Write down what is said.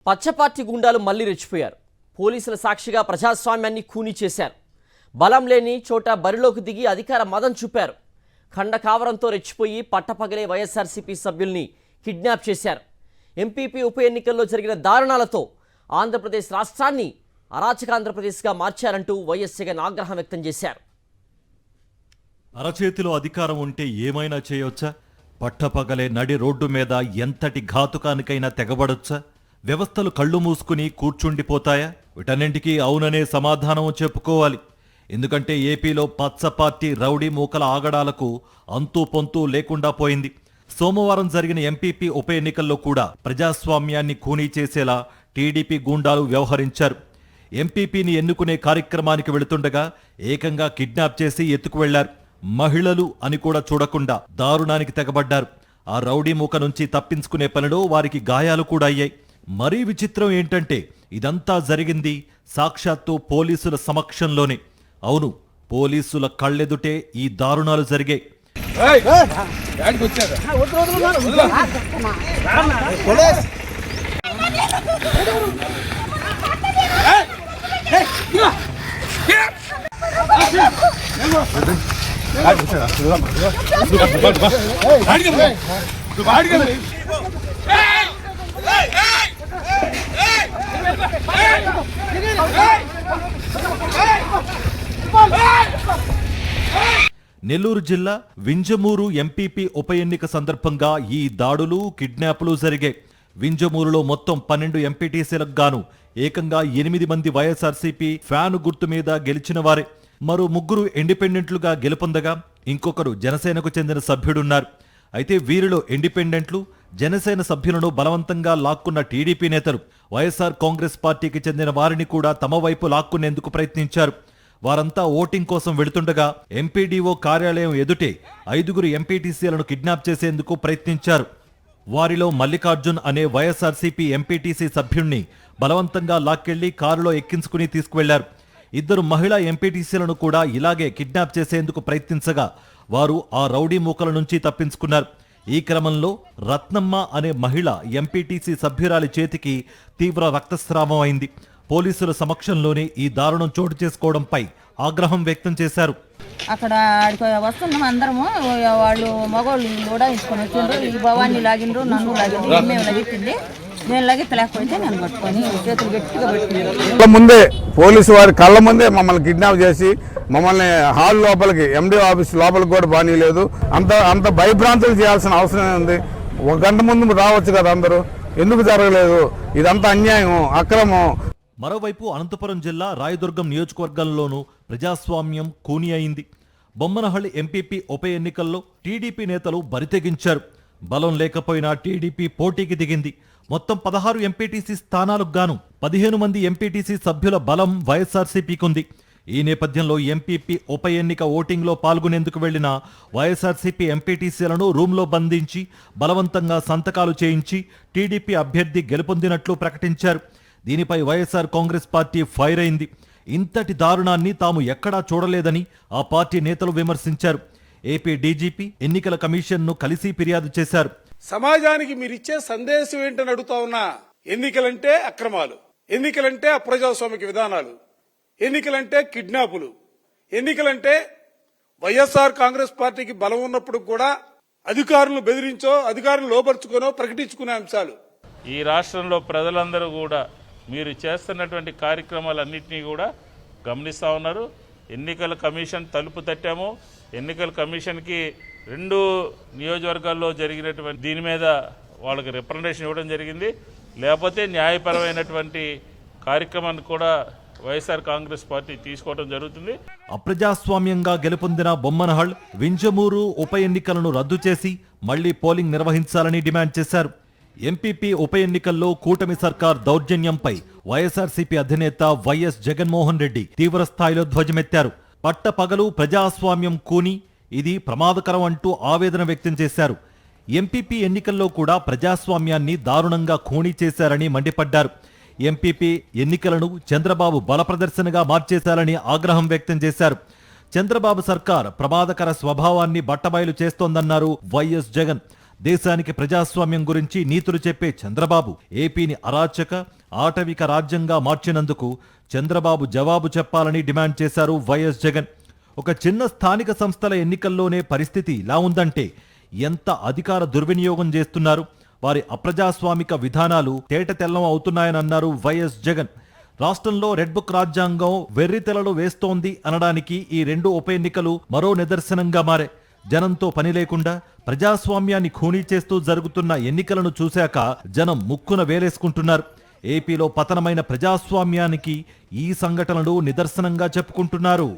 పచ్చపార్టీ గుండాలు మళ్లీ రెచ్చిపోయారు. పోలీసుల సాక్షిగా ప్రజాస్వామ్యాన్ని ఖూనీ చేశారు. బలం లేని చోట బరిలోకి దిగి అధికార మదం చూపారు. ఖండ కావరంతో రెచ్చిపోయి పట్టపగలే వైఎస్ఆర్సీపీ సభ్యుల్ని కిడ్నాప్ చేశారు. ఎంపీపీ ఉప ఎన్నికల్లో జరిగిన దారుణాలతో ఆంధ్రప్రదేశ్ రాష్ట్రాన్ని అరాచక ఆంధ్రప్రదేశ్గా మార్చారంటూ వైఎస్ జగన్ ఆగ్రహం వ్యక్తం చేశారు. అరచేతిలో అధికారం ఉంటే ఏమైనా చేయొచ్చా? పట్టపగలే నడి రోడ్డు మీద ఎంతటి ఘాతుకానికైనా తెగబడొచ్చా? వ్యవస్థలు కళ్ళు మూసుకుని కూర్చుండిపోతాయా? వీటన్నింటికీ అవుననే సమాధానం చెప్పుకోవాలి. ఎందుకంటే ఏపీలో పచ్చ పార్టీ రౌడీ మూకల ఆగడాలకు అంతూ పొంతూ లేకుండా పోయింది. సోమవారం జరిగిన ఎంపీపీ ఉప ఎన్నికల్లో కూడా ప్రజాస్వామ్యాన్ని ఖూనీ చేసేలా టీడీపీ గూండాలు వ్యవహరించారు. ఎంపీపీని ఎన్నుకునే కార్యక్రమానికి వెళుతుండగా ఏకంగా కిడ్నాప్ చేసి ఎత్తుకు వెళ్లారు. మహిళలు అని కూడా చూడకుండా దారుణానికి తెగబడ్డారు. ఆ రౌడీ మూక నుంచి తప్పించుకునే పనిలో వారికి గాయాలు కూడా అయ్యాయి. మరీ విచిత్రం ఏంటంటే ఇదంతా జరిగింది సాక్షాత్తు పోలీసుల సమక్షంలోనే. అవును, పోలీసుల కళ్ళెదుటే ఈ దారుణాలు జరిగాయి. నెల్లూరు జిల్లా వింజమూరు ఎంపీపీ ఉప ఎన్నిక సందర్భంగా ఈ దాడులు కిడ్నాపులు జరిగాయి. వింజమూరులో మొత్తం 12 ఎంపీటీసీలకు గాను ఏకంగా 8 మంది వైఎస్ఆర్సీపీ ఫ్యాను గుర్తు మీద గెలిచిన వారే. మరో 3 ఇండిపెండెంట్లుగా గెలుపొందగా ఇంకొకరు జనసేనకు చెందిన సభ్యుడున్నారు. అయితే వీరిలో ఇండిపెండెంట్లు, జనసేన సభ్యులను బలవంతంగా లాక్కున్న టీడీపీ నేతలు వైఎస్ఆర్ కాంగ్రెస్ పార్టీకి చెందిన వారిని కూడా తమ వైపు లాక్కునేందుకు ప్రయత్నించారు. వారంతా ఓటింగ్ కోసం వెళుతుండగా ఎంపీడీఓ కార్యాలయం ఎదుటే 5 ఎంపీటీసీలను కిడ్నాప్ చేసేందుకు ప్రయత్నించారు. వారిలో మల్లికార్జున్ అనే వైఎస్ఆర్సీపీ ఎంపీటీసీ సభ్యుణ్ణి బలవంతంగా లాక్కెళ్లి కారులో ఎక్కించుకుని తీసుకువెళ్లారు. 2 మహిళా ఎంపీటీసీలను కూడా ఇలాగే కిడ్నాప్ చేసేందుకు ప్రయత్నించగా వారు ఆ రౌడీ మూకల నుంచి తప్పించుకున్నారు. ఈ క్రమంలో రత్నమ్మ అనే మహిళ ఎంపీటీసీ సభ్యురాలి చేతికి తీవ్ర రక్తస్రావం అయింది. పోలీసుల సమక్షంలోనే ఈ దారుణం చోటు చేసుకోవడంపై ఆగ్రహం వ్యక్తం చేశారు. అక్కడ వస్తున్నాం అందరము, వాళ్ళు మగవాళ్ళు కూడా ఇచ్చుకొని వచ్చిండ్రు. ఈ భవాన్ని లాగిండ్రు, నన్ను లాగిండ్రు, మేము లగిట్టింది. నేను లగిత్తలేకపోతే నేను పట్టుకొని చేతులు గట్టిగా పెట్టుకున్నాను. ముందే పోలీసు వారి కళ్ళ ముందే మమ్మల్ని కిడ్నాప్ చేసి మమ్మల్ని హాల్ లోపలికి, ఎండీ ఆఫీస్ లోపలికి కూడా బానీలేదు. అంత భయభ్రాంతులు చేయాల్సిన అవసరం ఉంది. 1 గంట ముందు రావచ్చు కదా, అందరూ ఎందుకు జరగలేదు? ఇదంతా అన్యాయం, అక్రమం. మరోవైపు అనంతపురం జిల్లా రాయదుర్గం నియోజకవర్గంలోనూ ప్రజాస్వామ్యం ఖూనీ అయింది. బొమ్మనహళ్లి ఎంపీపీ ఉప ఎన్నికల్లో టీడీపీ నేతలు బరితెగించారు. బలం లేకపోయినా టీడీపీ పోటీకి దిగింది. మొత్తం 16 ఎంపీటీసీ స్థానాలకు గాను 15 మంది ఎంపీటీసీ సభ్యుల బలం వైఎస్ఆర్సీపీకుంది. ఈ నేపథ్యంలో ఎంపీపీ ఉప ఎన్నిక ఓటింగ్లో పాల్గొనేందుకు వెళ్లిన వైఎస్ఆర్సీపీ ఎంపీటీసీలను రూమ్లో బంధించి బలవంతంగా సంతకాలు చేయించి టీడీపీ అభ్యర్థి గెలుపొందినట్లు ప్రకటించారు. దీనిపై వైఎస్ఆర్ కాంగ్రెస్ పార్టీ ఫైర్ అయింది. ఇంతటి దారుణాన్ని తాము ఎక్కడా చూడలేదని ఆ పార్టీ నేతలు విమర్శించారు. ఏపీ డీజీపీ ఎన్నికల కమిషన్ను కలిసి ఫిర్యాదు చేశారు. సమాజానికి మీరిచ్చే సందేశం ఏంటని అడుగుతా ఉన్నా. ఎన్నికలంటే అక్రమాలు, ఎన్నికలంటే అప్రజాస్వామిక విధానాలు, ఎన్నికలంటే కిడ్నాపులు, ఎన్నికలంటే వైఎస్ఆర్ కాంగ్రెస్ పార్టీకి బలం ఉన్నప్పుడు కూడా అధికారులను బెదిరించో, అధికారులను లోపరుచుకోనో ప్రకటించుకునే అంశాలు. ఈ రాష్ట్రంలో ప్రజలందరూ కూడా మీరు చేస్తున్నటువంటి కార్యక్రమాలన్నింటినీ కూడా గమనిస్తూ ఉన్నారు. ఎన్నికల కమిషన్ తలుపు తట్టాము. ఎన్నికల కమిషన్కి 2 నియోజకవర్గాల్లో జరిగినటువంటి దీని మీద వాళ్ళకి రిప్రజెంటేషన్ ఇవ్వడం జరిగింది. లేకపోతే న్యాయపరమైనటువంటి కార్యక్రమాన్ని కూడా వైఎస్ఆర్ కాంగ్రెస్ పార్టీ తీసుకోవడం జరుగుతుంది. అప్రజాస్వామ్యంగా గెలుపొందిన బొమ్మనహళ్, వింజమూరు ఉప ఎన్నికలను రద్దు చేసి మళ్లీ పోలింగ్ నిర్వహించాలని డిమాండ్ చేశారు. ఎంపీపీ ఉప ఎన్నికల్లో కూటమి సర్కార్ దౌర్జన్యంపై వైఎస్ఆర్సీపీ అధినేత వైఎస్ జగన్మోహన్ రెడ్డి తీవ్రస్థాయిలో ధ్వజమెత్తారు. పట్టపగలు ప్రజాస్వామ్యం కూని, ఇది ప్రమాదకరం అంటూ ఆవేదన వ్యక్తం చేశారు. ఎంపీపీ ఎన్నికల్లో కూడా ప్రజాస్వామ్యాన్ని దారుణంగా ఖూనీ చేశారని మండిపడ్డారు. ఎంపీపీ ఎన్నికలను చంద్రబాబు బలప్రదర్శనగా మార్చేశారని ఆగ్రహం వ్యక్తం చేశారు. చంద్రబాబు సర్కార్ ప్రమాదకర స్వభావాన్ని బట్టబయలు చేస్తోందన్నారు వైఎస్ జగన్. దేశానికి ప్రజాస్వామ్యం గురించి నీతులు చెప్పే చంద్రబాబు ఏపీని అరాచక ఆటవిక రాజ్యంగా మార్చినందుకు చంద్రబాబు జవాబు చెప్పాలని డిమాండ్ చేశారు వైఎస్ జగన్. ఒక చిన్న స్థానిక సంస్థల ఎన్నికల్లోనే పరిస్థితి ఇలా ఉందంటే ఎంత అధికార దుర్వినియోగం చేస్తున్నారు, వారి అప్రజాస్వామిక విధానాలు తేటతెల్లం అవుతున్నాయనన్నారు వైఎస్ జగన్. రాష్ట్రంలో రెడ్ బుక్ రాజ్యాంగం వెర్రితెలలు వేస్తోంది అనడానికి ఈ 2 ఉప ఎన్నికలు మరో నిదర్శనంగా మారే. జనంతో పని లేకుండా ప్రజాస్వామ్యాన్ని ఖూనీ చేస్తూ జరుగుతున్న ఎన్నికలను చూశాక జనం ముక్కున వేలేసుకుంటున్నారు. ఏపీలో పతనమైన ప్రజాస్వామ్యానికి ఈ సంఘటనలు నిదర్శనంగా చెప్పుకుంటున్నారు.